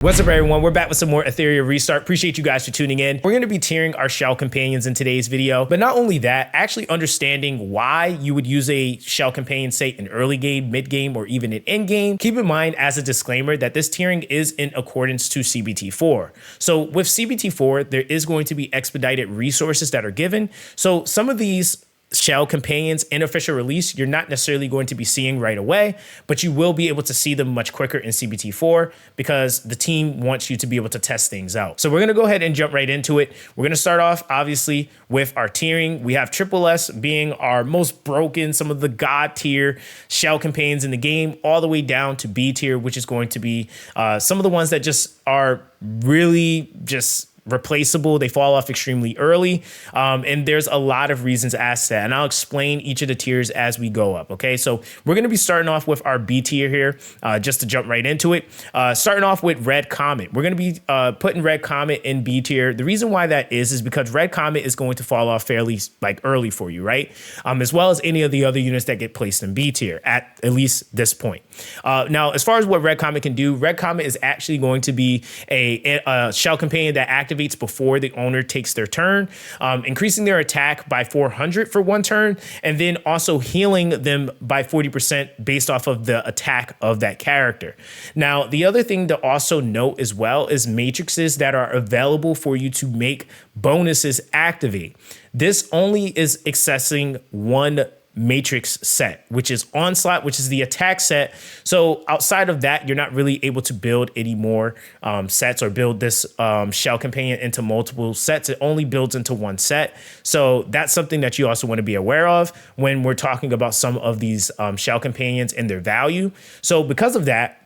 What's up, everyone? We're back with some more Etheria Restart. Appreciate you guys for tuning in. We're going to be tiering our shell companions in today's video, but not only that, actually understanding why you would use a shell companion, say in early game, mid game, or even in end game. Keep in mind as a disclaimer that this tiering is in accordance to CBT4. So with CBT4, there is going to be expedited resources that are given. So some of these shell companions in official release, you're not necessarily going to be seeing right away, but you will be able to see them much quicker in CBT4 because the team wants you to be able to test things out. So we're going to go ahead and jump right into it. We're going to start off obviously with our tiering. We have Triple S being our most broken, some of the god tier shell companions in the game, all the way down to B tier, which is going to be some of the ones that just are really just replaceable. They fall off extremely early. And there's a lot of reasons as to that. And I'll explain each of the tiers as we go up. Okay. So we're going to be starting off with our B tier here, just to jump right into it. Starting off with Red Comet. We're going to be putting Red Comet in B tier. The reason why that is because Red Comet is going to fall off fairly early for you, right? As well as any of the other units that get placed in B tier at least this point. Now, as far as what Red Comet can do, Red Comet is actually going to be a shell companion that activates before the owner takes their turn, increasing their attack by 400 for one turn, and then also healing them by 40% based off of the attack of that character. Now, the other thing to also note as well is matrices that are available for you to make bonuses activate. This only is accessing one matrix set, which is Onslaught, which is the attack set. So outside of that, you're not really able to build any more sets or build this shell companion into multiple sets. It only builds into one set. So that's something that you also want to be aware of when we're talking about some of these shell companions and their value. So because of that,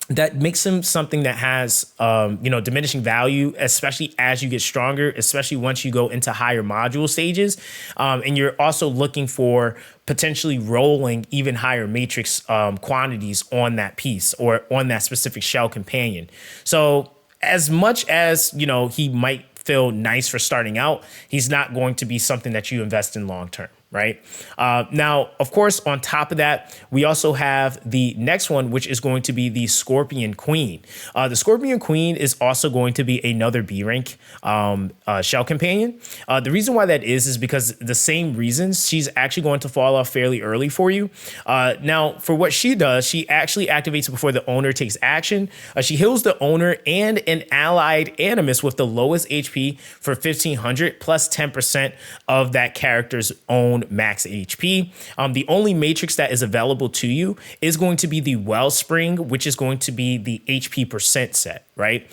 that makes him something that has, diminishing value, especially as you get stronger, especially once you go into higher module stages. And you're also looking for potentially rolling even higher matrix quantities on that piece or on that specific shell companion. So as much as, he might feel nice for starting out, he's not going to be something that you invest in long term. Right. Now, of course, on top of that, we also have the next one, which is going to be the Scorpion Queen. The Scorpion Queen is also going to be another B rank shell companion. The reason why that is because the same reasons, she's actually going to fall off fairly early for you. Now, for what she does, she actually activates before the owner takes action. She heals the owner and an allied Animus with the lowest HP for 1500 plus 10% of that character's own max HP. The only matrix that is available to you is going to be the Wellspring, which is going to be the HP percent set, right?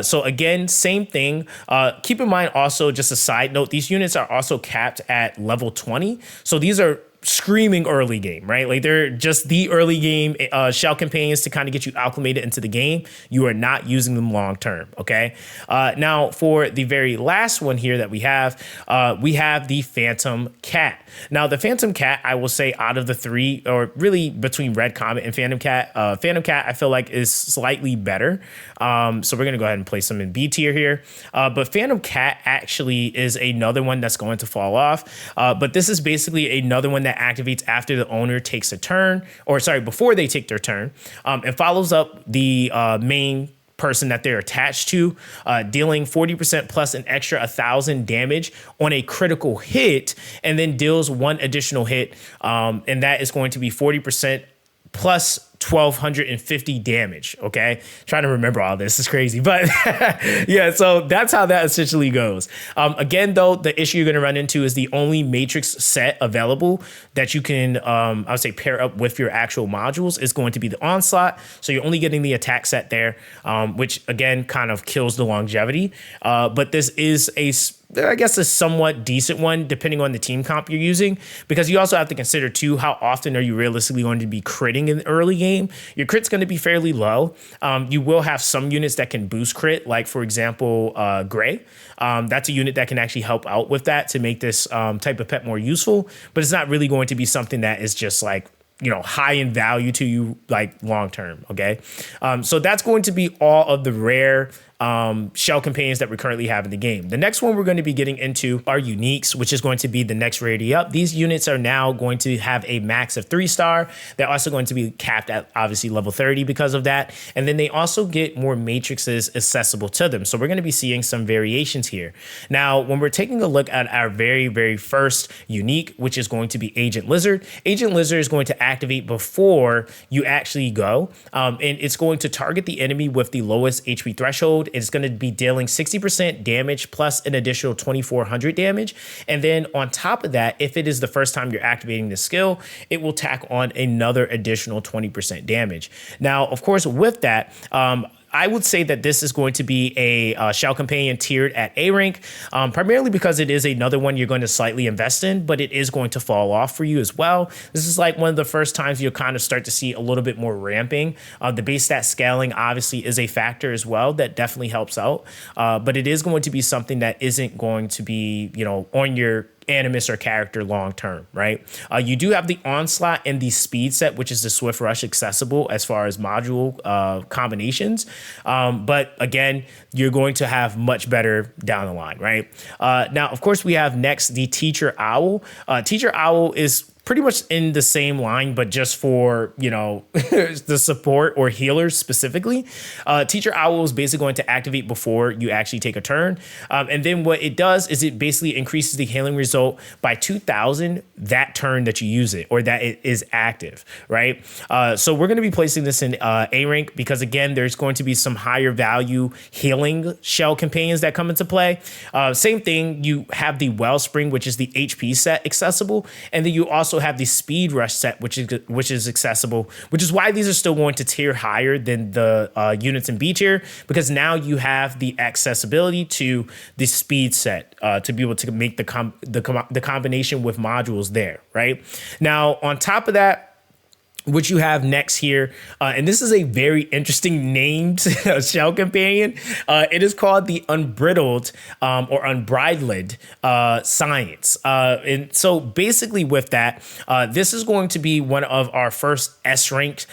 So again, same thing. Keep in mind also, just a side note, these units are also capped at level 20. So these are screaming early game, right? Like they're just the early game shell companions to kind of get you acclimated into the game. You are not using them long term, okay? Now for the very last one here that we have the Phantom Cat. Now the Phantom Cat, I will say out of the three, or really between Red Comet and Phantom Cat I feel like is slightly better. So we're gonna go ahead and place them in B tier here. But Phantom Cat actually is another one that's going to fall off. But this is basically another one that activates after the owner takes a turn, before they take their turn, and follows up the main person that they're attached to, dealing 40% plus an extra 1,000 damage on a critical hit, and then deals one additional hit, and that is going to be 40% plus 1,250 damage. Okay, trying to remember all this is crazy, but yeah, so that's how that essentially goes. Again, though, the issue you're going to run into is the only matrix set available that you can I would say pair up with your actual modules is going to be the Onslaught. So you're only getting the attack set there, which again kind of kills the longevity, but this is a somewhat decent one depending on the team comp you're using, because you also have to consider too, how often are you realistically going to be critting in the early game? Your crit's going to be fairly low. You will have some units that can boost crit, like for example, Gray. That's a unit that can actually help out with that to make this type of pet more useful, but it's not really going to be something that is just like high in value to you, like long term. Okay. So that's going to be all of the rare shell companions that we currently have in the game. The next one we're going to be getting into are uniques, which is going to be the next rarity up. These units are now going to have a max of 3-star. They're also going to be capped at obviously level 30 because of that. And then they also get more matrices accessible to them. So we're going to be seeing some variations here. Now, when we're taking a look at our very, very first unique, which is going to be Agent Lizard is going to activate before you actually go. And it's going to target the enemy with the lowest HP threshold. It's going to be dealing 60% damage plus an additional 2,400 damage. And then on top of that, if it is the first time you're activating the skill, it will tack on another additional 20% damage. Now, of course, with that, I would say that this is going to be a Shell Companion tiered at A rank, primarily because it is another one you're going to slightly invest in, but it is going to fall off for you as well. This is like one of the first times you'll kind of start to see a little bit more ramping. The base stat scaling obviously is a factor as well that definitely helps out, but it is going to be something that isn't going to be, on your Animus or character long term, right? You do have the Onslaught and the Speed set, which is the Swift Rush accessible as far as module combinations. But again, you're going to have much better down the line, right? Now, of course, we have next the Teacher Owl. Teacher Owl is pretty much in the same line, but just for, the support or healers specifically. Teacher Owl is basically going to activate before you actually take a turn. And then what it does is it basically increases the healing result by 2,000 that turn that you use it or that it is active, right? So we're going to be placing this in A rank because, again, there's going to be some higher value healing shell companions that come into play. Same thing, you have the Wellspring, which is the HP set accessible. And then you also have the Speed Rush set, which is accessible, which is why these are still going to tier higher than the units in B tier, because now you have the accessibility to the speed set to be able to make the combination with modules there, right? Now, on top of that, what you have next here, and this is a very interesting named shell companion. It is called the Unbridled or Unbridled Science. And so basically with that, this is going to be one of our first S-ranked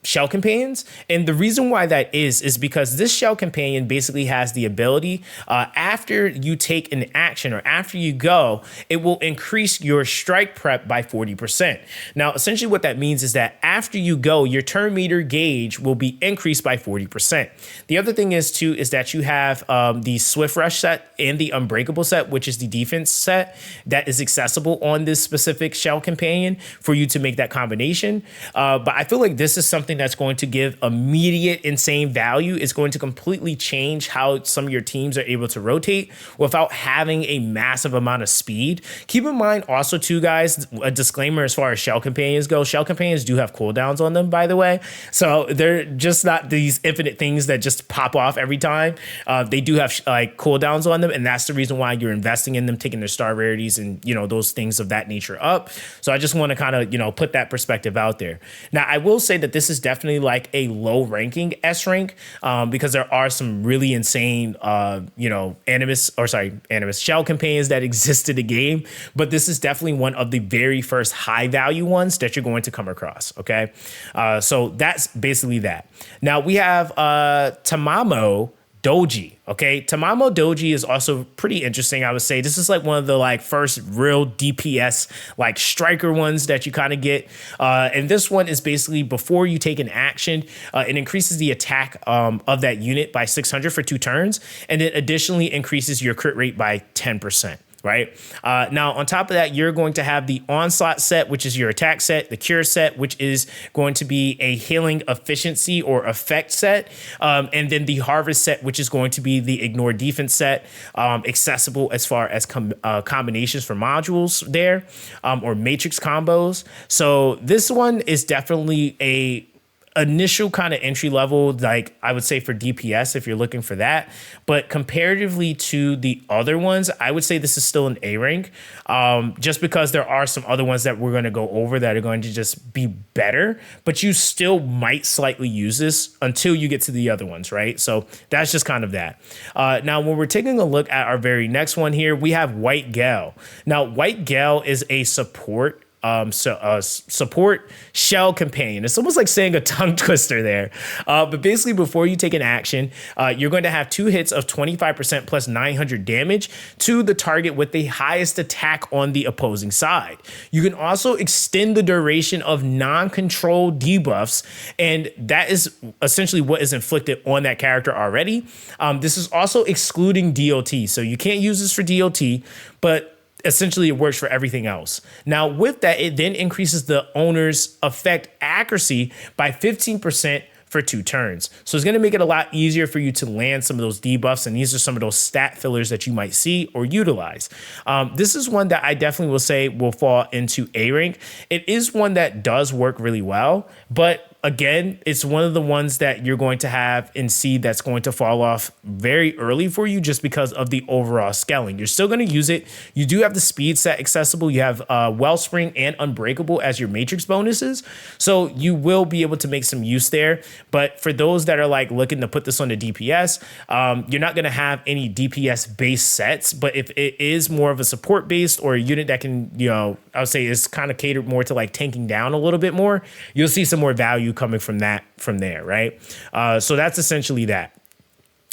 shell companions. And the reason why that is because this shell companion basically has the ability, after you take an action or after you go, it will increase your strike prep by 40%. Now, essentially what that means is that after you go, your turn meter gauge will be increased by 40%. The other thing is that you have the Swift Rush set and the Unbreakable set, which is the defense set that is accessible on this specific shell companion for you to make that combination. But I feel like this is something that's going to give immediate insane value. It's going to completely change how some of your teams are able to rotate without having a massive amount of speed. Keep in mind also too, guys, a disclaimer as far as shell companions go. Shell companions do have cooldowns on them, by the way. So they're just not these infinite things that just pop off every time. They do have like cooldowns on them, and that's the reason why you're investing in them, taking their star rarities and those things of that nature up. So I just want to kind of put that perspective out there. Now, I will say that this is definitely like a low ranking S rank because there are some really insane Animus shell companions that exist in the game, but this is definitely one of the very first high value ones that you're going to come across. Okay, so that's basically that. Now we have Tamamo Doji. Okay, Tamamo Doji is also pretty interesting, I would say. This is like one of the first real DPS striker ones that you kind of get. And this one is basically before you take an action, it increases the attack of that unit by 600 for 2 turns, and it additionally increases your crit rate by 10%. Right now, on top of that, you're going to have the Onslaught set, which is your attack set, the Cure set, which is going to be a healing efficiency or effect set, and then the Harvest set, which is going to be the Ignore Defense set, accessible as far as combinations for modules there, or matrix combos. So this one is definitely a initial kind of entry level, I would say for DPS if you're looking for that, but comparatively to the other ones, I would say this is still an A rank, just because there are some other ones that we're going to go over that are going to just be better, but you still might slightly use this until you get to the other ones, right? So that's just kind of that. Now, when we're taking a look at our very next one here, we have White Gale. Now, White Gale is a support support shell companion. It's almost like saying a tongue twister there. But basically, before you take an action, you're going to have 2 hits of 25% plus 900 damage to the target with the highest attack on the opposing side. You can also extend the duration of non-control debuffs, and that is essentially what is inflicted on that character already. This is also excluding DOT, so you can't use this for DOT, but essentially it works for everything else. Now with that, it then increases the owner's effect accuracy by 15% for 2 turns. So it's going to make it a lot easier for you to land some of those debuffs, and these are some of those stat fillers that you might see or utilize. This is one that I definitely will say will fall into A rank. It is one that does work really well, but again, it's one of the ones that you're going to have in C that's going to fall off very early for you just because of the overall scaling. You're still going to use it. You do have the speed set accessible. You have Wellspring and Unbreakable as your matrix bonuses. So you will be able to make some use there. But for those that are like looking to put this on the DPS, you're not going to have any DPS based sets. But if it is more of a support based or a unit that can, you know, I would say is kind of catered more to like tanking down a little bit more, you'll see some more value coming from there, right? So that's essentially that.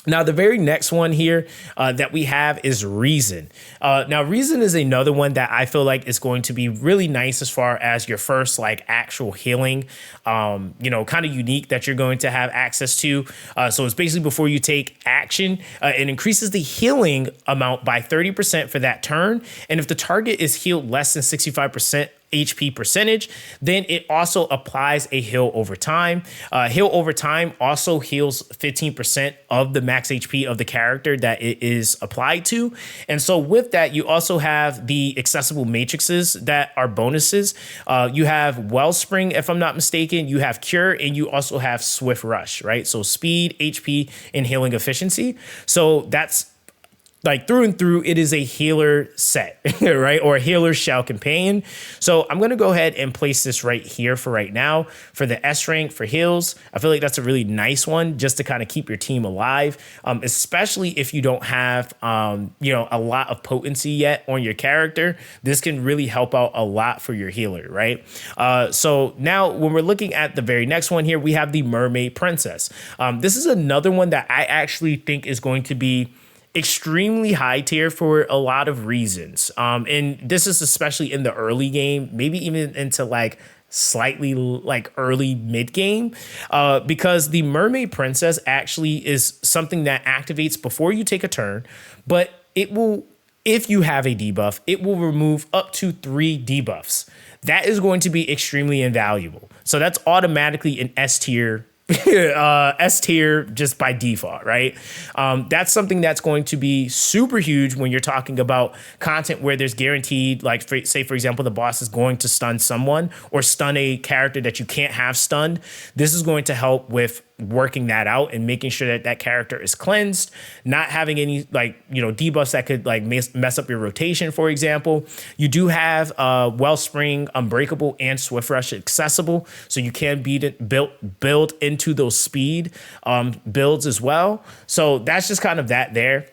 Now, the very next one here that we have is Reason. Now, Reason is another one that I feel like is going to be really nice as far as your first like actual healing, you know, kind of unique that you're going to have access to. So it's basically before you take action, it increases the healing amount by 30% for that turn. And if the target is healed less than 65% HP percentage, then it also applies a heal over time. Heal over time also heals 15% of the max HP of the character that it is applied to. And so with that, you also have the accessible matrices that are bonuses. You have Wellspring, if I'm not mistaken, you have Cure, and you also have Swift Rush, right? So speed, HP, and healing efficiency. So that's like through and through, it is a healer set, right? Or a healer shell companion. So I'm going to go ahead and place this right here for right now for the S rank for heals. I feel like that's a really nice one just to kind of keep your team alive, especially if you don't have, you know, a lot of potency yet on your character. This can really help out a lot for your healer, right? So now when we're looking at the very next one here, we have the Mermaid Princess. This is another one that I actually think is going to be extremely high tier for a lot of reasons. And this is especially in the early game, maybe even into like slightly like early mid game, because the Mermaid Princess actually is something that activates before you take a turn, but it will, if you have a debuff, it will remove up to 3 debuffs. That is going to be extremely invaluable. So that's automatically an S tier S tier just by default, right? That's something that's going to be super huge when you're talking about content where there's guaranteed, like say for example, the boss is going to stun someone or stun a character that you can't have stunned. This is going to help with working that out and making sure that that character is cleansed, not having any like, you know, debuffs that could like mess up your rotation. For example, you do have Wellspring, Unbreakable, and Swift Rush accessible, so you can build into those speed builds as well. So that's just kind of that there.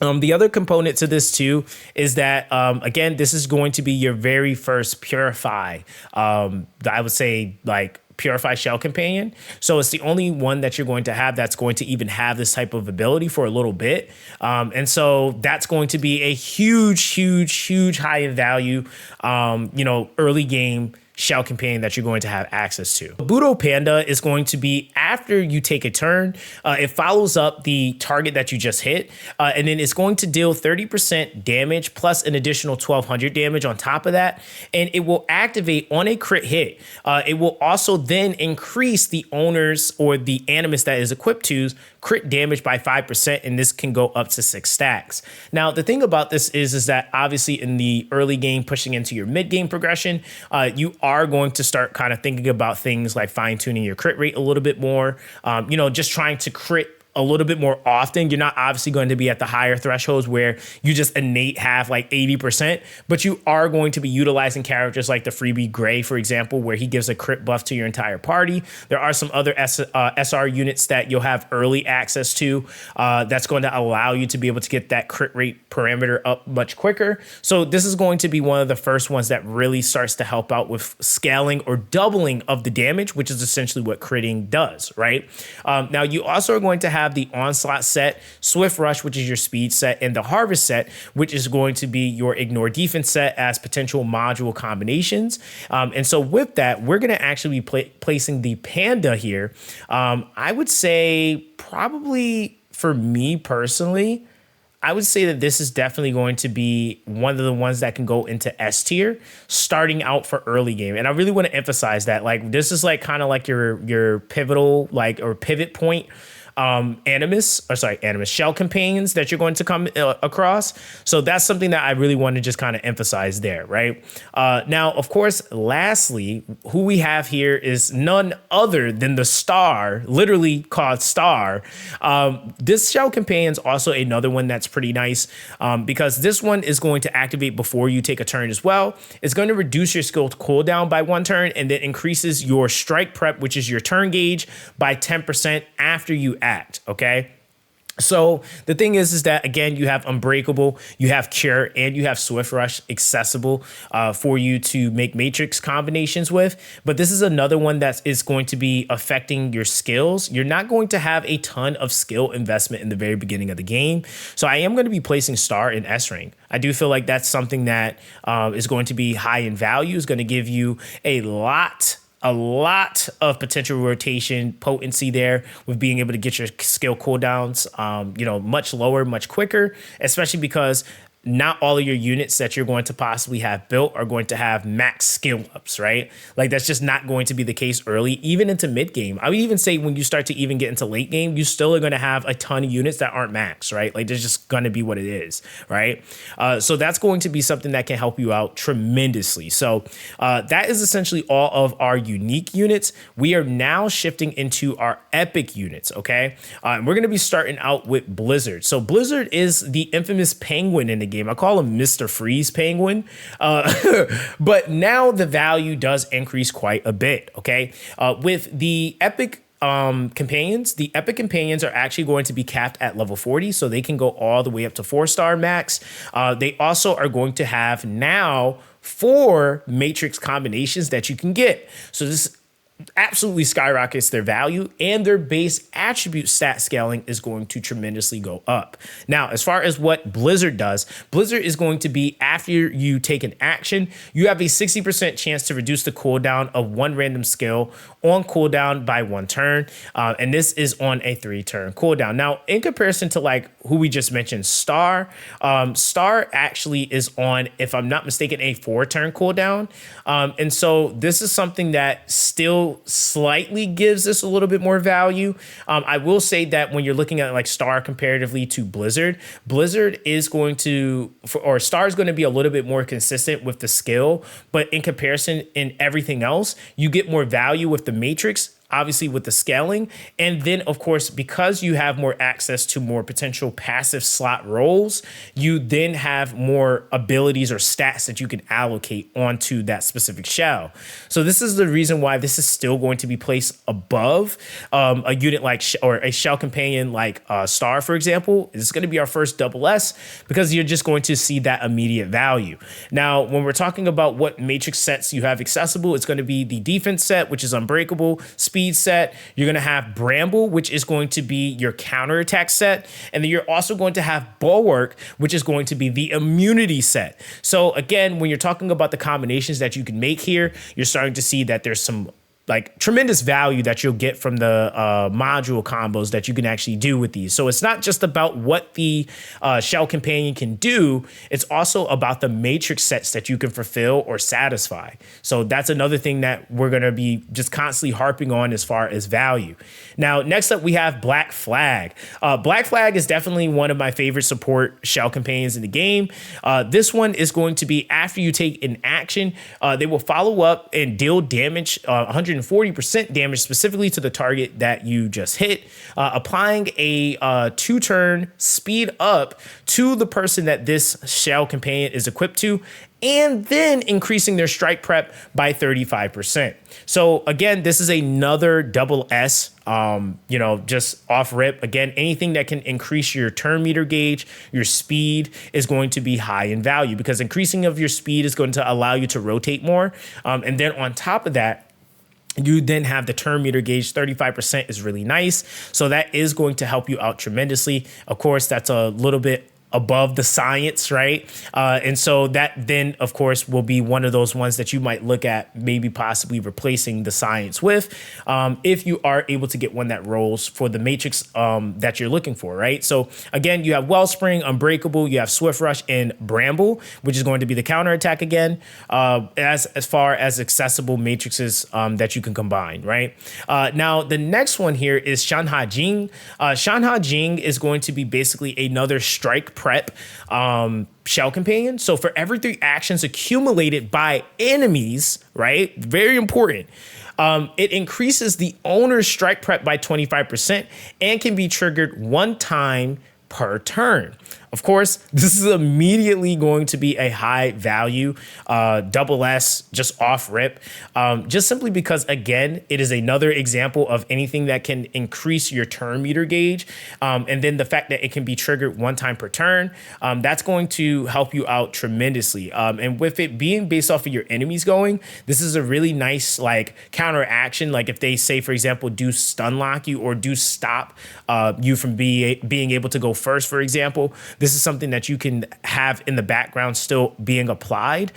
The other component to this too is that, again, this is going to be your very first Purify. I would say like Purify Shell Companion. So it's the only one that you're going to have that's going to even have this type of ability for a little bit. And so that's going to be a huge high in value, you know, early game shell companion that you're going to have access to. Budo Panda is going to be after you take a turn. It follows up the target that you just hit, and then it's going to deal 30% damage plus an additional 1200 damage on top of that, and it will activate on a crit hit. It will also then increase the owner's or the Animus that is equipped to's crit damage by 5%, and this can go up to 6 stacks. Now, the thing about this is that obviously in the early game, pushing into your mid game progression, you are going to start kind of thinking about things like fine tuning your crit rate a little bit more, you know, just trying to crit a little bit more often. You're not obviously going to be at the higher thresholds where you just innate have like 80%, but you are going to be utilizing characters like the freebie Gray, for example, where he gives a crit buff to your entire party. There are some other SR units that you'll have early access to that's going to allow you to be able to get that crit rate parameter up much quicker. So this is going to be one of the first ones that really starts to help out with scaling or doubling of the damage, which is essentially what critting does, right? Now you also are going to have the Onslaught set, Swift Rush, which is your speed set, and the Harvest set, which is going to be your Ignore Defense set as potential module combinations. And so with that, we're going to actually be placing the Panda here. I would say probably for me personally, I would say that this is definitely going to be one of the ones that can go into S tier starting out for early game. And I really want to emphasize that, like, this is like kind of like your pivotal, like, or pivot point Animus shell companions that you're going to come across. So that's something that I really want to just kind of emphasize there, right? Now, of course, lastly, who we have here is none other than the Star, literally called Star. This shell companion is also another one that's pretty nice because this one is going to activate before you take a turn as well. It's going to reduce your skill cooldown by 1 turn and then increases your strike prep, which is your turn gauge, by 10% after you act, okay? So the thing is that, again, you have Unbreakable, you have Cure, and you have Swift Rush accessible for you to make matrix combinations with. But this is another one that is going to be affecting your skills. You're not going to have a ton of skill investment in the very beginning of the game. So I am going to be placing Star in S rank. I do feel like that's something that is going to be high in value, is going to give you a lot of potential rotation potency there with being able to get your skill cooldowns, much lower, much quicker, especially because not all of your units that you're going to possibly have built are going to have max skill ups, right? Like that's just not going to be the case early, even into mid game. I would even say when you start to even get into late game, you still are going to have a ton of units that aren't max, right? Like there's just going to be what it is, right? So that's going to be something that can help you out tremendously. So that is essentially all of our unique units. We are now shifting into our epic units, okay? We're going to be starting out with Blizzard. So Blizzard is the infamous penguin in the game. I call him Mr. Freeze Penguin, but now the value does increase quite a bit, okay? With the epic companions, the epic companions are actually going to be capped at level 40, so they can go all the way up to 4-star max. They also are going to have now 4 matrix combinations that you can get. So this absolutely skyrockets their value, and their base attribute stat scaling is going to tremendously go up. Now, as far as what Blizzard does, Blizzard is going to be after you take an action, you have a 60% chance to reduce the cooldown of 1 random skill on cooldown by 1 turn. And this is on a 3-turn cooldown. Now, in comparison to like who we just mentioned, Star actually is on, if I'm not mistaken, a 4-turn cooldown. And so this is something that still slightly gives this a little bit more value. I will say that when you're looking at like Star comparatively to Blizzard, Blizzard is going to, or Star is going to be a little bit more consistent with the skill, but in comparison in everything else, you get more value with the Matrix, obviously with the scaling. And then of course, because you have more access to more potential passive slot roles, you then have more abilities or stats that you can allocate onto that specific shell. So this is the reason why this is still going to be placed above a unit like, or a shell companion like Star, for example. It's going to be our first double S because you're just going to see that immediate value. Now, when we're talking about what matrix sets you have accessible, it's going to be the defense set, which is Unbreakable, speed set. You're going to have Bramble, which is going to be your counterattack set. And then you're also going to have Bulwark, which is going to be the immunity set. So again, when you're talking about the combinations that you can make here, you're starting to see that there's some like tremendous value that you'll get from the module combos that you can actually do with these. So it's not just about what the shell companion can do, it's also about the matrix sets that you can fulfill or satisfy. So that's another thing that we're going to be just constantly harping on as far as value. Now, next up we have Black Flag. Black Flag is definitely one of my favorite support shell companions in the game. This one is going to be after you take an action, they will follow up and deal damage, 150 40% damage specifically to the target that you just hit, applying a 2-turn speed up to the person that this shell companion is equipped to, and then increasing their strike prep by 35%. So again, this is another double S, just off rip. Again, anything that can increase your turn meter gauge, your speed is going to be high in value, because increasing of your speed is going to allow you to rotate more. And then on top of that, you then have the turn meter gauge. 35% is really nice. So that is going to help you out tremendously. Of course, that's a little bit above the science, right? And so that then, of course, will be one of those ones that you might look at maybe possibly replacing the science with, if you are able to get one that rolls for the matrix that you're looking for, right? So again, you have Wellspring, Unbreakable, you have Swift Rush, and Bramble, which is going to be the counterattack again, as far as accessible matrices that you can combine, right? Now, the next one here is Shanha Jing. Shanha Jing is going to be basically another strike prep shell companion. So for every 3 actions accumulated by enemies, right? Very important. It increases the owner's strike prep by 25% and can be triggered 1 time per turn. Of course, this is immediately going to be a high value, double S, just off rip, just simply because, again, it is another example of anything that can increase your turn meter gauge. And then the fact that it can be triggered 1 time per turn, that's going to help you out tremendously. And with it being based off of your enemies going, this is a really nice like counter action. Like if they say, for example, do stun lock you or do stop you from being able to go first, for example, this is something that you can have in the background still being applied.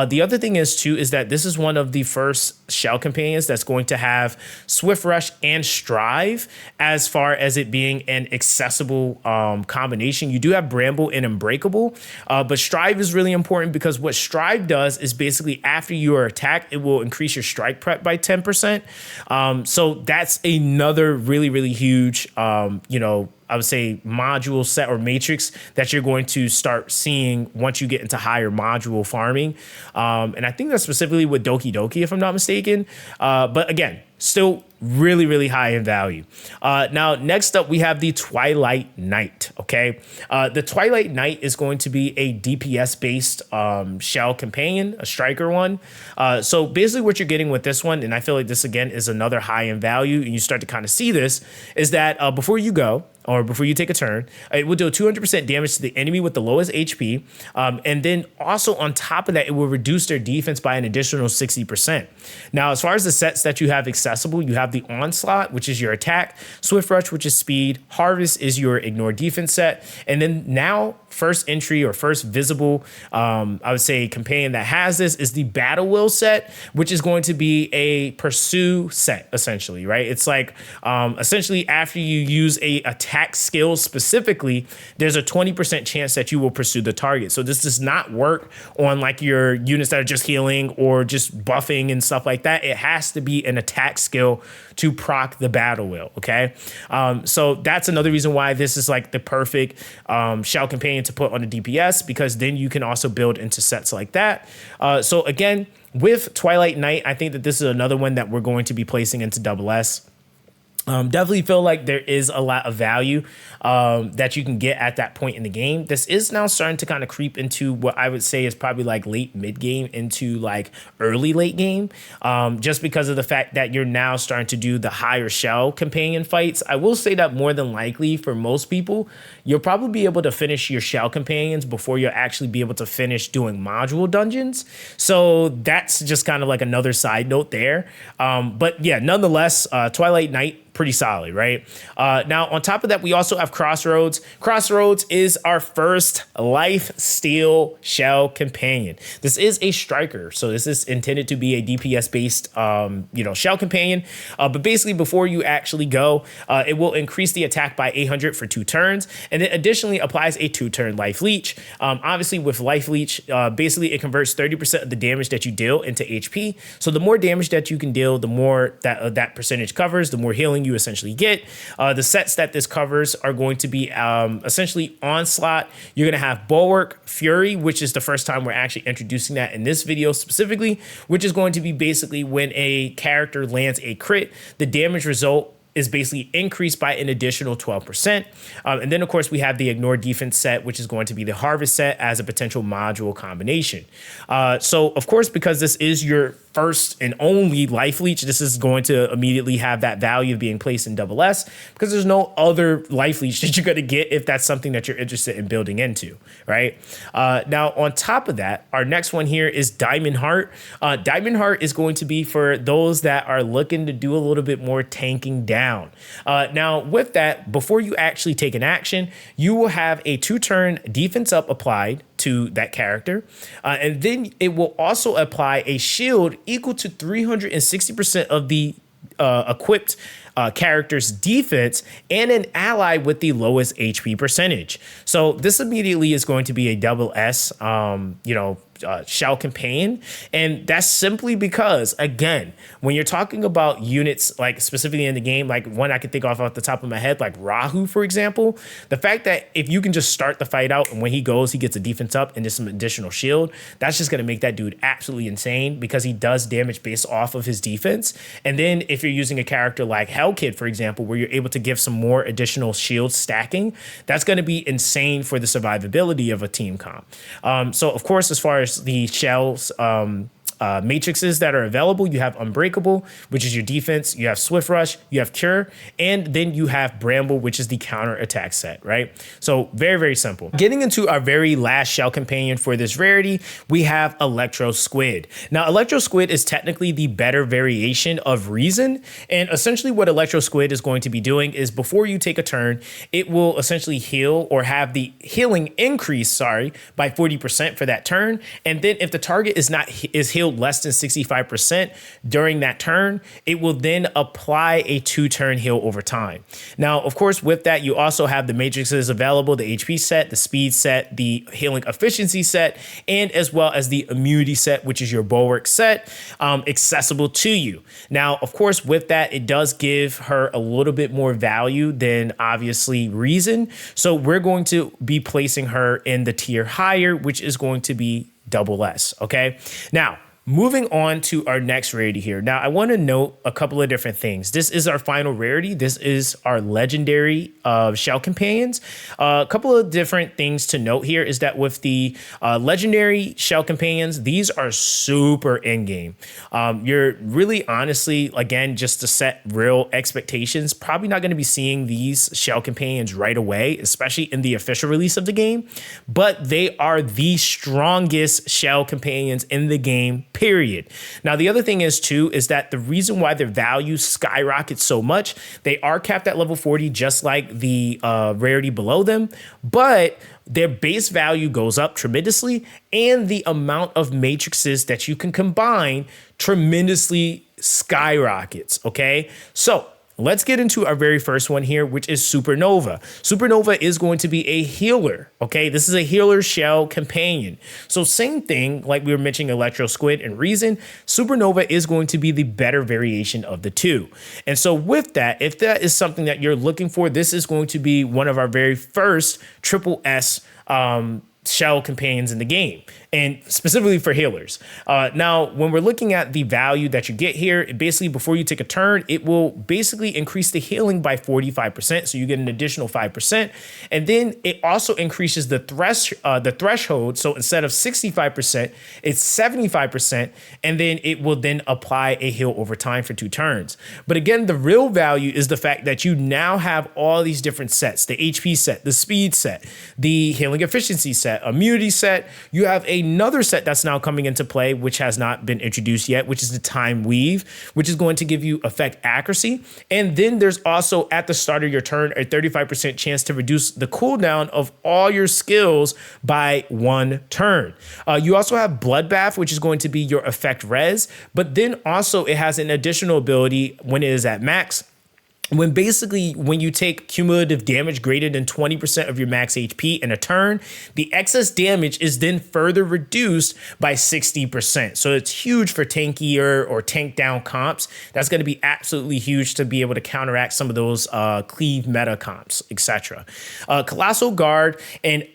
The other thing is too, is that this is one of the first shell companions that's going to have Swift Rush and Strive as far as it being an accessible combination. You do have Bramble and Unbreakable, but Strive is really important because what Strive does is basically after you are attacked, it will increase your strike prep by 10%. So that's another really, really huge, I would say module set or matrix that you're going to start seeing once you get into higher module farming. And I think that's specifically with Doki Doki, if I'm not mistaken. But again, still really, really high in value. Now, next up, we have the Twilight Knight, okay? The Twilight Knight is going to be a DPS-based shell companion, a striker one. So basically what you're getting with this one, and I feel like this, again, is another high in value, and you start to kind of see this, is that before you go, or before you take a turn, it will do 200% damage to the enemy with the lowest HP. And then also on top of that, it will reduce their defense by an additional 60%. Now, as far as the sets that you have accessible, you have the Onslaught, which is your attack, Swift Rush, which is speed, Harvest is your ignore defense set. And then now, first entry or first visible, I would say, companion that has this is the Battle Will set, which is going to be a pursue set, essentially, right? It's like, essentially, after you use a attack skill specifically, there's a 20% chance that you will pursue the target. So this does not work on like your units that are just healing or just buffing and stuff like that. It has to be an attack skill to proc the Battle Will, okay? So that's another reason why this is like the perfect shell companion to put on a DPS, because then you can also build into sets like that. So again, with Twilight Knight, I think that this is another one that we're going to be placing into double S. Definitely feel like there is a lot of value that you can get at that point in the game. This is now starting to kind of creep into what I would say is probably like late mid game into like early late game, just because of the fact that you're now starting to do the higher shell companion fights. I will say that more than likely for most people, you'll probably be able to finish your shell companions before you'll actually be able to finish doing module dungeons. So that's just kind of like another side note there. But yeah, nonetheless, Twilight Knight, pretty solid, right? Now, on top of that, we also have Crossroads. Crossroads is our first life steal shell companion. This is a striker, so this is intended to be a DPS-based, shell companion. But basically, before you actually go, it will increase the attack by 800 for 2 turns, and it additionally applies a 2-turn life leech. Obviously, with life leech, basically it converts 30% of the damage that you deal into HP. So the more damage that you can deal, the more that percentage covers, the more healing you essentially get. The sets that this covers are going to be essentially Onslaught. You're going to have Bulwark, Fury, which is the first time we're actually introducing that in this video specifically, which is going to be basically when a character lands a crit, the damage result is basically increased by an additional 12%. And then, of course, we have the Ignore Defense set, which is going to be the Harvest set as a potential module combination. So, of course, because this is your first and only life leech, this is going to immediately have that value of being placed in SS, because there's no other life leech that you're going to get if that's something that you're interested in building into, right? Now, on top of that, our next one here is Diamond Heart. Diamond Heart is going to be for those that are looking to do a little bit more tanking down. Now, with that, before you actually take an action, you will have a 2-turn defense up applied to that character. And then it will also apply a shield equal to 360% of the equipped character's defense and an ally with the lowest HP percentage. So this immediately is going to be a SS, shell companion. And that's simply because, again, when you're talking about units, like specifically in the game, like one I can think off the top of my head, like Rahu, for example, the fact that if you can just start the fight out and when he goes, he gets a defense up and just some additional shield, that's just going to make that dude absolutely insane because he does damage based off of his defense. And then if you're using a character like Hellkid, for example, where you're able to give some more additional shield stacking, that's going to be insane for the survivability of a team comp. So, of course, as far as the shells matrices that are available, you have Unbreakable, which is your defense, you have Swift Rush, you have Cure, and then you have Bramble, which is the counter attack set, right? So very, very simple. Getting into our very last shell companion for this rarity, we have Electro Squid. Now, Electro Squid is technically the better variation of Reason, and essentially what Electro Squid is going to be doing is before you take a turn, it will essentially heal or have the healing increase, by 40% for that turn, and then if the target is healed less than 65% during that turn, it will then apply a 2-turn heal over time. Now, of course, with that, you also have the matrices available, the HP set, the speed set, the healing efficiency set, and as well as the immunity set, which is your Bulwark set, accessible to you. Now, of course, with that, it does give her a little bit more value than obviously Reason. So we're going to be placing her in the tier higher, which is going to be SS, okay? Now, moving on to our next rarity here. Now, I want to note a couple of different things. This is our final rarity. This is our legendary shell companions. A couple of different things to note here is that with the legendary shell companions, these are super in-game. You're really honestly, again, just to set real expectations, probably not going to be seeing these shell companions right away, especially in the official release of the game, but they are the strongest shell companions in the game, period. Now, the other thing is that the reason why their value skyrockets so much, they are capped at level 40, just like the rarity below them, but their base value goes up tremendously, and the amount of matrices that you can combine tremendously skyrockets, okay? So let's get into our very first one here, which is Supernova. Supernova is going to be a healer, okay? This is a healer shell companion. So same thing, like we were mentioning Electro Squid and Reason, Supernova is going to be the better variation of the two. And so with that, if that is something that you're looking for, this is going to be one of our very first SS shell companions in the game, and specifically for healers. Now, when we're looking at the value that you get here, basically before you take a turn, it will basically increase the healing by 45%. So you get an additional 5%. And then it also increases the threshold. So instead of 65%, it's 75%. And then it will then apply a heal over time for 2 turns. But again, the real value is the fact that you now have all these different sets, the HP set, the speed set, the healing efficiency set, immunity set. You have another set that's now coming into play, which has not been introduced yet, which is the Time Weave, which is going to give you effect accuracy. And then there's also at the start of your turn a 35% chance to reduce the cooldown of all your skills by 1 turn. You also have Bloodbath, which is going to be your effect res, but then also it has an additional ability when it is at max, when you take cumulative damage greater than 20% of your max HP in a turn, the excess damage is then further reduced by 60%. So it's huge for tankier or tank down comps. That's going to be absolutely huge to be able to counteract some of those cleave meta comps, etc. Colossal Guard and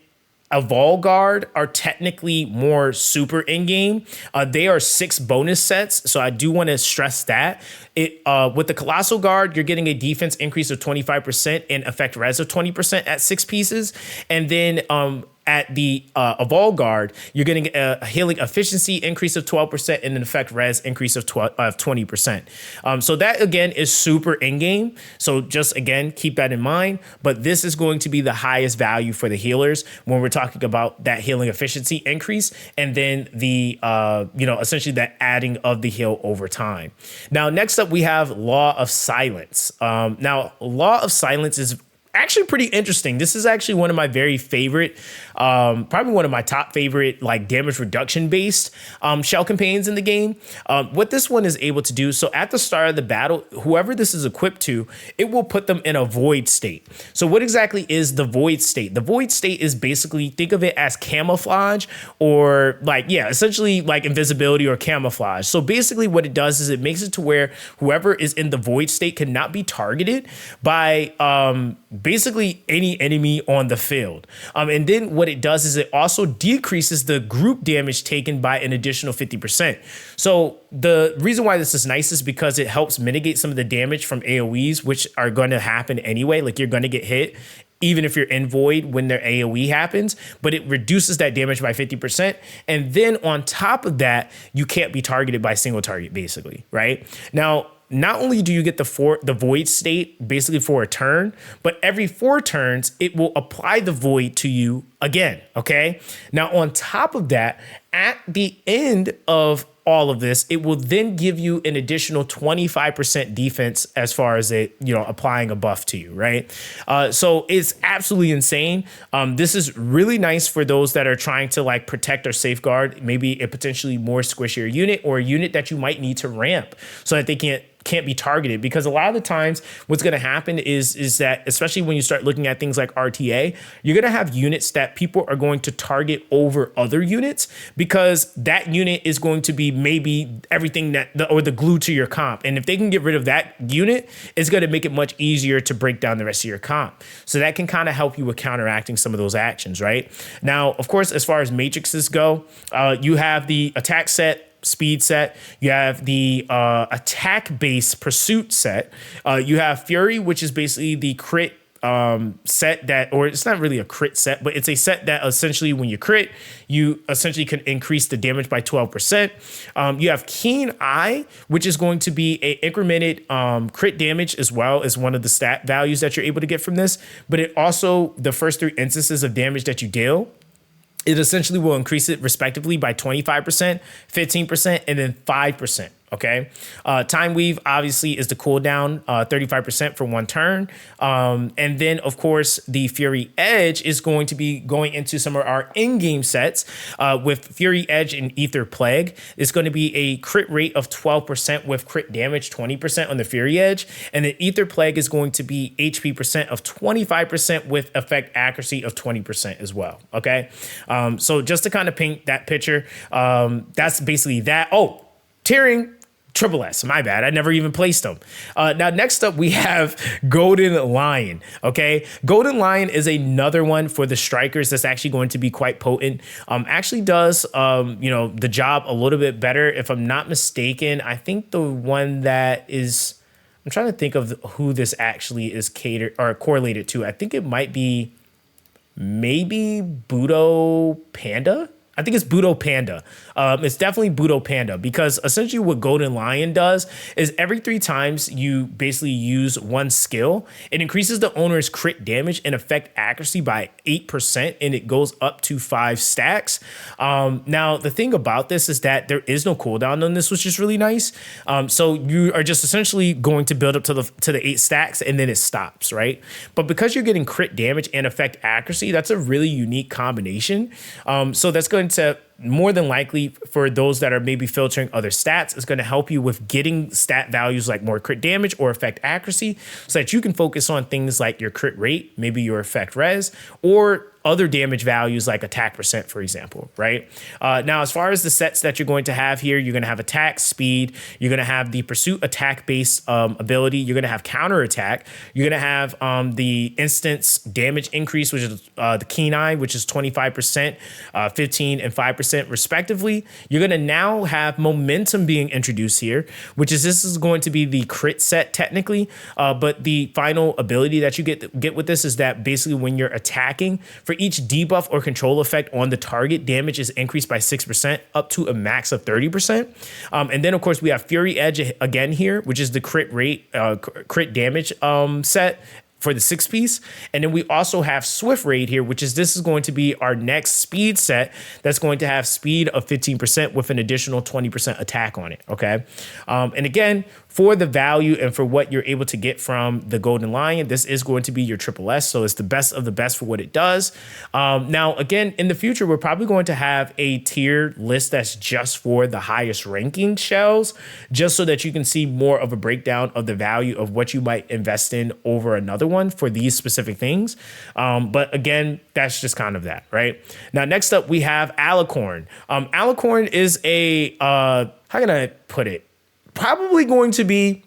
Evol Guard are technically more super in-game. They are 6 bonus sets, so I do want to stress that. With the Colossal Guard, you're getting a defense increase of 25% and effect res of 20% at 6 pieces. And then at the Evol Guard, you're getting a healing efficiency increase of 12% and an effect res increase of 20%. So that, again, is super in-game. So just, again, keep that in mind. But this is going to be the highest value for the healers when we're talking about that healing efficiency increase and then the, essentially that adding of the heal over time. Now, next up, we have Law of Silence. Now, Law of Silence is actually pretty interesting. This is actually one of my very favorite, probably one of my top favorite, like damage reduction based shell companions in the game. What this one is able to do, so at the start of the battle, whoever this is equipped to, it will put them in a void state. So what exactly is the void state? The void state is basically, think of it as camouflage or essentially like invisibility or camouflage. So basically what it does is it makes it to where whoever is in the void state cannot be targeted by basically any enemy on the field. And then what it does is it also decreases the group damage taken by an additional 50%. So the reason why this is nice is because it helps mitigate some of the damage from AoEs, which are going to happen anyway. Like, you're going to get hit even if you're in void when their AoE happens, but it reduces that damage by 50%. And then on top of that, you can't be targeted by single target, basically, right? Now, not only do you get the void state basically for a turn, but every 4 turns, it will apply the void to you again, okay? Now, on top of that, at the end of all of this, it will then give you an additional 25% defense as far as it, applying a buff to you, right? So it's absolutely insane. This is really nice for those that are trying to like protect or safeguard maybe a potentially more squishier unit or a unit that you might need to ramp so that they can't be targeted, because a lot of the times what's going to happen is that, especially when you start looking at things like RTA, you're going to have units that people are going to target over other units because that unit is going to be maybe everything or the glue to your comp. And if they can get rid of that unit, it's going to make it much easier to break down the rest of your comp. So that can kind of help you with counteracting some of those actions, right? Now, of course, as far as matrices go, you have the attack set, speed set, you have the attack base pursuit set, you have Fury, which is basically the crit set that, or it's not really a crit set, but it's a set that essentially when you crit, you essentially can increase the damage by 12%. You have Keen Eye, which is going to be a incremented crit damage as well as one of the stat values that you're able to get from this, but it also, the first 3 instances of damage that you deal, it essentially will increase it respectively by 25%, 15%, and then 5%. Okay. Time Weave obviously is the cooldown, 35% for 1 turn. And then, of course, the Fury Edge is going to be going into some of our in-game sets with Fury Edge and Ether Plague. It's going to be a crit rate of 12% with crit damage 20% on the Fury Edge. And the Ether Plague is going to be HP percent of 25% with effect accuracy of 20% as well. Okay. So just to kind of paint that picture, that's basically that. Oh, tiering. Triple S, my bad. I never even placed them. Now, next up, we have Golden Lion. Okay, Golden Lion is another one for the strikers that's actually going to be quite potent. Actually does the job a little bit better. If I'm not mistaken, I think the one that is, I'm trying to think of who this actually is catered or correlated to. I think it might be maybe Budo Panda. I think it's Budo Panda. It's definitely Budo Panda, because essentially what Golden Lion does is every 3 times you basically use 1 skill, it increases the owner's crit damage and effect accuracy by 8%, and it goes up to 5 stacks. Now, the thing about this is that there is no cooldown on this, which is really nice. So you are just essentially going to build up to the 8 stacks, and then it stops, right? But because you're getting crit damage and effect accuracy, that's a really unique combination. So that's going to more than likely for those that are maybe filtering other stats, it's going to help you with getting stat values like more crit damage or effect accuracy so that you can focus on things like your crit rate, maybe your effect res, or other damage values like attack percent, for example, right? Now, as far as the sets that you're going to have here, you're going to have attack, speed, you're going to have the pursuit attack based ability, you're going to have counter attack, you're going to have the instance damage increase, which is the keen eye, which is 25%, 15 and 5% respectively. You're going to now have momentum being introduced here, which is this is going to be the crit set technically, but the final ability that you get with this is that basically when you're attacking, for each debuff or control effect on the target, damage is increased by 6% up to a max of 30%. And then, of course, we have Fury Edge again here, which is the crit rate, crit damage set for the 6-piece. And then we also have Swift Raid here, which is this is going to be our next speed set that's going to have speed of 15% with an additional 20% attack on it, okay? And again, for the value and for what you're able to get from the Golden Lion, this is going to be your triple S, so it's the best of the best for what it does. Now, again, in the future, we're probably going to have a tier list that's just for the highest ranking shells, just so that you can see more of a breakdown of the value of what you might invest in over another one for these specific things. But again, that's just kind of that, right? Now, next up, we have Alicorn. Alicorn is a, how can I put it? Probably going to be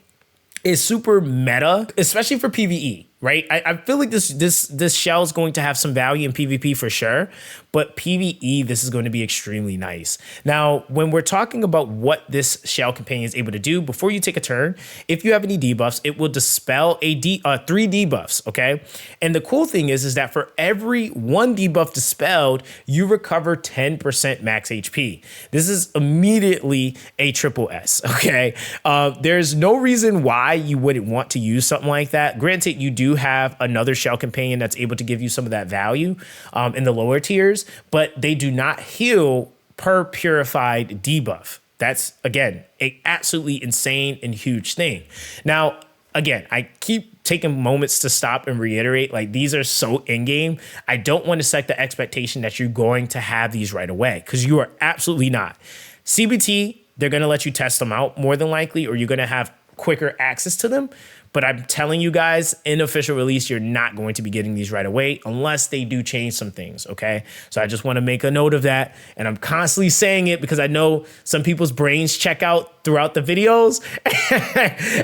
a super meta, especially for PvE, right? I feel like this shell is going to have some value in PvP for sure, but PvE, this is going to be extremely nice. Now, when we're talking about what this shell companion is able to do, before you take a turn, if you have any debuffs, it will dispel 3 debuffs, okay? And the cool thing is that for every 1 debuff dispelled, you recover 10% max HP. This is immediately a triple S, okay? There's no reason why you wouldn't want to use something like that. Granted, you do have another shell companion that's able to give you some of that value in the lower tiers, but they do not heal per purified debuff. That's, again, a absolutely insane and huge thing. Now, again, I keep taking moments to stop and reiterate, like, these are so in-game. I don't want to set the expectation that you're going to have these right away, because you are absolutely not. CBT, they're going to let you test them out more than likely, or you're going to have quicker access to them. But I'm telling you guys, in official release, you're not going to be getting these right away unless they do change some things, okay? So I just want to make a note of that. And I'm constantly saying it because I know some people's brains check out throughout the videos.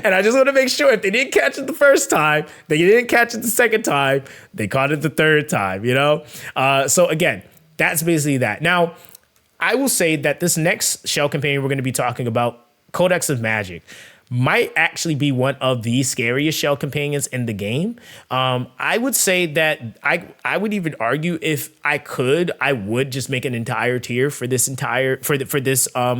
And I just want to make sure if they didn't catch it the first time, they didn't catch it the second time, they caught it the third time, you know? So again, that's basically that. Now, I will say that this next shell companion we're going to be talking about, Codex of Magic, might actually be one of the scariest shell companions in the game. I would say that I would even argue if I could, I would just make an entire tier for this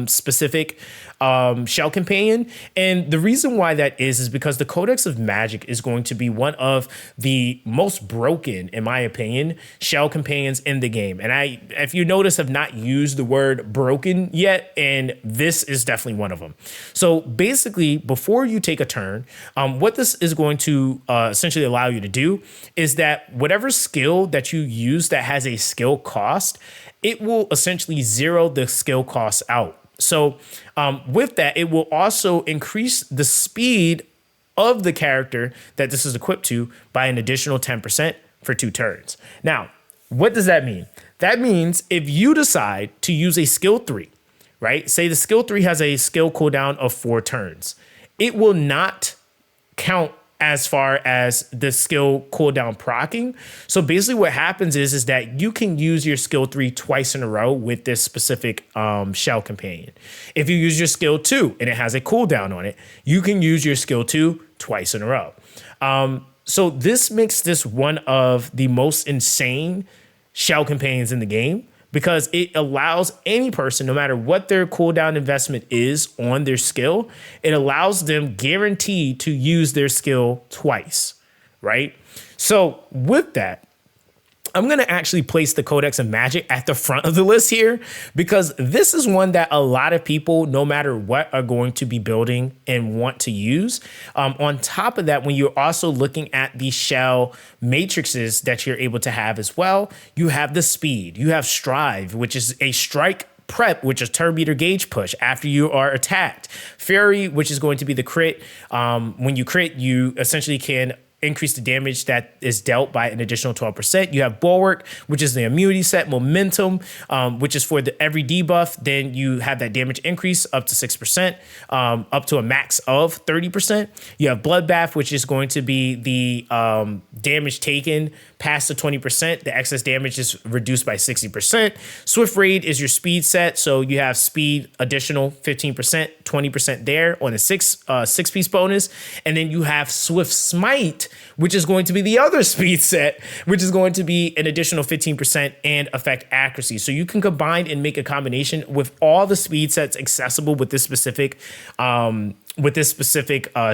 specific shell companion. And the reason why that is because the Codex of Magic is going to be one of the most broken, in my opinion, shell companions in the game. And I, if you notice, have not used the word broken yet, and this is definitely one of them. So basically, before you take a turn, what this is going to essentially allow you to do is that whatever skill that you use that has a skill cost, it will essentially zero the skill cost out. So with that, it will also increase the speed of the character that this is equipped to by an additional 10% for 2 turns. Now, what does that mean? That means if you decide to use a skill 3, right? Say the skill 3 has a skill cooldown of 4 turns. It will not count as far as the skill cooldown proccing. So basically what happens is that you can use your skill 3 twice in a row with this specific shell companion. If you use your skill 2 and it has a cooldown on it, you can use your skill 2 twice in a row. So this makes this one of the most insane shell companions in the game, because it allows any person, no matter what their cooldown investment is on their skill, it allows them guaranteed to use their skill twice, right? So with that, I'm going to actually place the Codex of Magic at the front of the list here, because this is one that a lot of people, no matter what, are going to be building and want to use. On top of that, when you're also looking at the shell matrices that you're able to have as well, you have the speed, you have Strive, which is a strike Prep, which is turn meter gauge push after you are attacked. Fury, which is going to be the crit. When you crit, you essentially can increase the damage that is dealt by an additional 12%. You have Bulwark, which is the immunity set. Momentum, which is for every debuff. Then you have that damage increase up to 6%, up to a max of 30%. You have Bloodbath, which is going to be the damage taken past the 20%. The excess damage is reduced by 60%. Swift Raid is your speed set. So you have speed additional 15%, 20% there on a six-piece bonus. And then you have Swift Smite, which is going to be the other speed set, which is going to be an additional 15% and affect accuracy. So you can combine and make a combination with all the speed sets accessible with this specific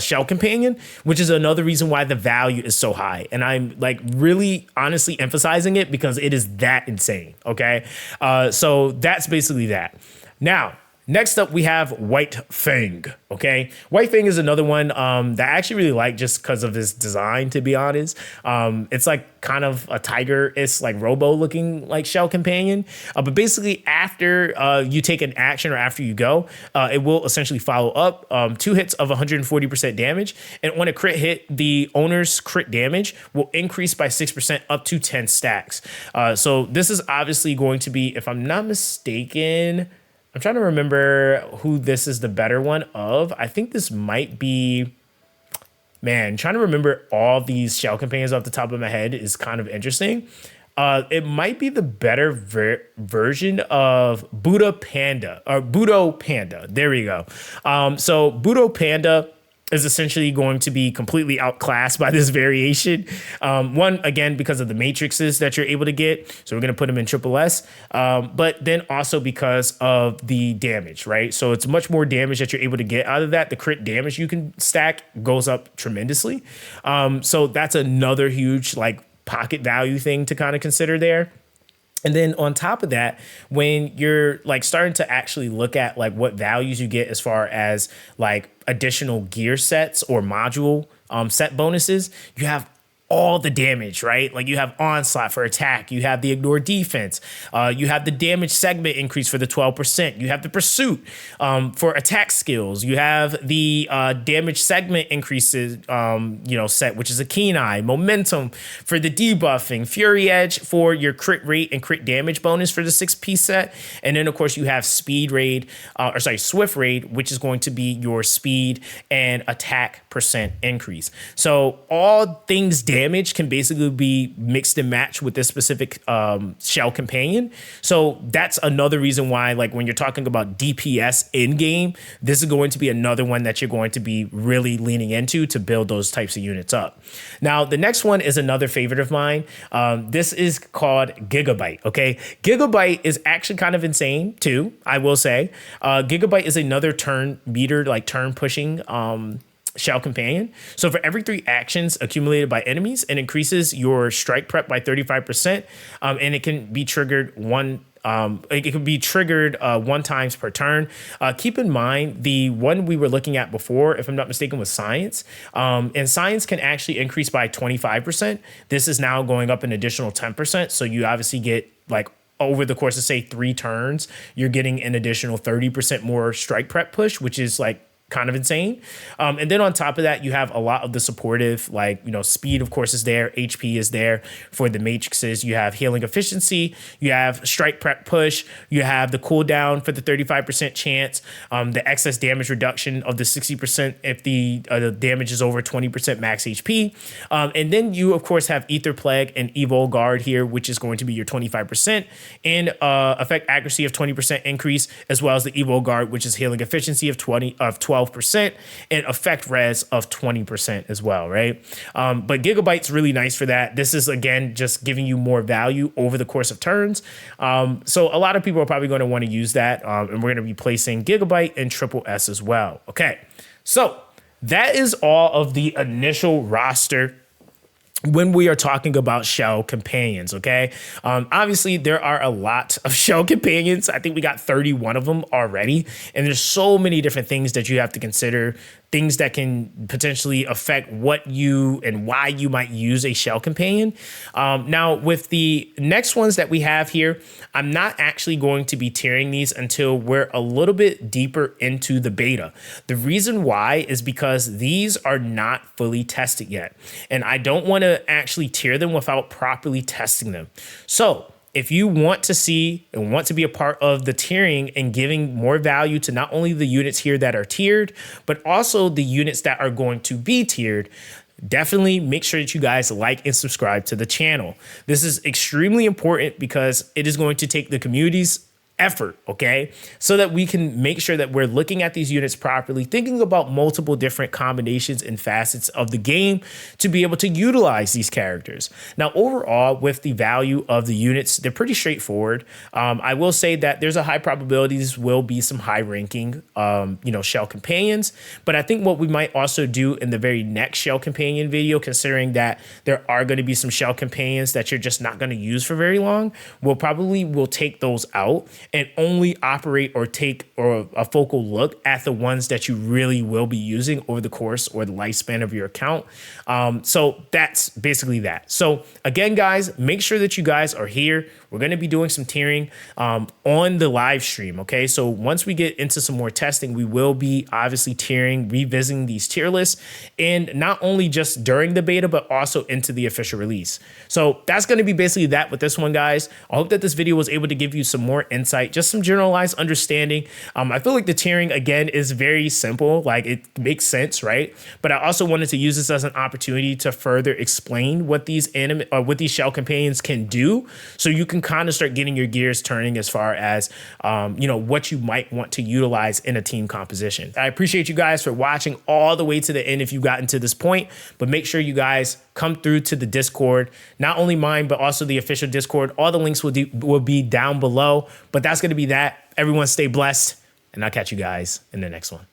shell companion, which is another reason why the value is so high. And I'm like really honestly emphasizing it because it is that insane. Okay. So that's basically that. Now, next up, we have White Fang, okay? White Fang is another one that I actually really like just because of his design, to be honest. It's like kind of a tiger-ish, like robo-looking like shell companion. But basically, after you take an action or after you go, it will essentially follow up 2 hits of 140% damage. And on a crit hit, the owner's crit damage will increase by 6% up to 10 stacks. So this is obviously going to be, if I'm not mistaken, I'm trying to remember who this is the better one of. I think this might be, man, trying to remember all these shell companions off the top of my head is kind of interesting. It might be the better version of Budo Panda. There we go. So Budo Panda is essentially going to be completely outclassed by this variation. One, again, because of the matrices that you're able to get. So we're going to put them in triple S. But then also because of the damage, right? So it's much more damage that you're able to get out of that. The crit damage you can stack goes up tremendously. So that's another huge like pocket value thing to kind of consider there. And then on top of that, when you're like starting to actually look at like what values you get as far as like additional gear sets or module set bonuses, you have all the damage, right? Like you have Onslaught for attack, you have the Ignore defense, you have the damage segment increase for the 12%, you have the Pursuit for attack skills, you have the damage segment increases, set, which is a Keen Eye, Momentum for the debuffing, Fury Edge for your crit rate and crit damage bonus for the 6-piece set, and then of course you have Swift Raid, which is going to be your speed and attack percent increase. So all things damage can basically be mixed and matched with this specific shell companion. So that's another reason why, like when you're talking about DPS in game, this is going to be another one that you're going to be really leaning into to build those types of units up. Now, the next one is another favorite of mine. This is called Gigabyte. Okay, Gigabyte is actually kind of insane too, I will say. Gigabyte is another turn meter, like turn pushing shell companion. So for every 3 actions accumulated by enemies, it increases your strike prep by 35%, and it can be triggered one times per turn. Keep in mind the one we were looking at before, if I'm not mistaken, was Science. And Science can actually increase by 25%. This is now going up an additional 10%. So you obviously get like over the course of say 3 turns, you're getting an additional 30% more strike prep push, which is like kind of insane. And then on top of that, you have a lot of the supportive, like, speed, of course, is there. HP is there for the matrices. You have healing efficiency. You have strike prep push. You have the cooldown for the 35% chance, the excess damage reduction of the 60% if the damage is over 20% max HP. And then you, of course, have Ether Plague and Evil Guard here, which is going to be your 25% and effect accuracy of 20% increase, as well as the Evil Guard, which is healing efficiency of 12% and effect res of 20% as well, right? But Gigabyte's really nice for that. This is, again, just giving you more value over the course of turns. So a lot of people are probably going to want to use that, and we're going to be placing Gigabyte and Triple S as well. Okay, so that is all of the initial roster when we are talking about shell companions, okay? Obviously, there are a lot of shell companions. I think we got 31 of them already. And there's so many different things that you have to consider things that can potentially affect what you and why you might use a shell companion. Now, with the next ones that we have here, I'm not actually going to be tiering these until we're a little bit deeper into the beta. The reason why is because these are not fully tested yet, and I don't want to actually tier them without properly testing them. So if you want to see and want to be a part of the tiering and giving more value to not only the units here that are tiered, but also the units that are going to be tiered, definitely make sure that you guys like and subscribe to the channel. This is extremely important because it is going to take the community's effort, okay, so that we can make sure that we're looking at these units properly, thinking about multiple different combinations and facets of the game to be able to utilize these characters. Now, overall, with the value of the units, they're pretty straightforward. I will say that there's a high probability this will be some high ranking, shell companions, but I think what we might also do in the very next shell companion video, considering that there are going to be some shell companions that you're just not going to use for very long, we'll take those out and only operate or take a focal look at the ones that you really will be using over the course or the lifespan of your account. So that's basically that. So again, guys, make sure that you guys are here. We're going to be doing some tiering on the live stream. Okay, so once we get into some more testing, we will be obviously tiering, revisiting these tier lists, and not only just during the beta, but also into the official release. So that's going to be basically that with this one, guys. I hope that this video was able to give you some more insight, just some generalized understanding. I feel like the tiering, again, is very simple. Like, it makes sense, right? But I also wanted to use this as an opportunity to further explain what these shell companions can do, so you can kind of start getting your gears turning as far as what you might want to utilize in a team composition. I appreciate you guys for watching all the way to the end if you've gotten to this point, but make sure you guys come through to the Discord, not only mine, but also the official Discord. All the links will be down below, but that's going to be that. Everyone stay blessed, and I'll catch you guys in the next one.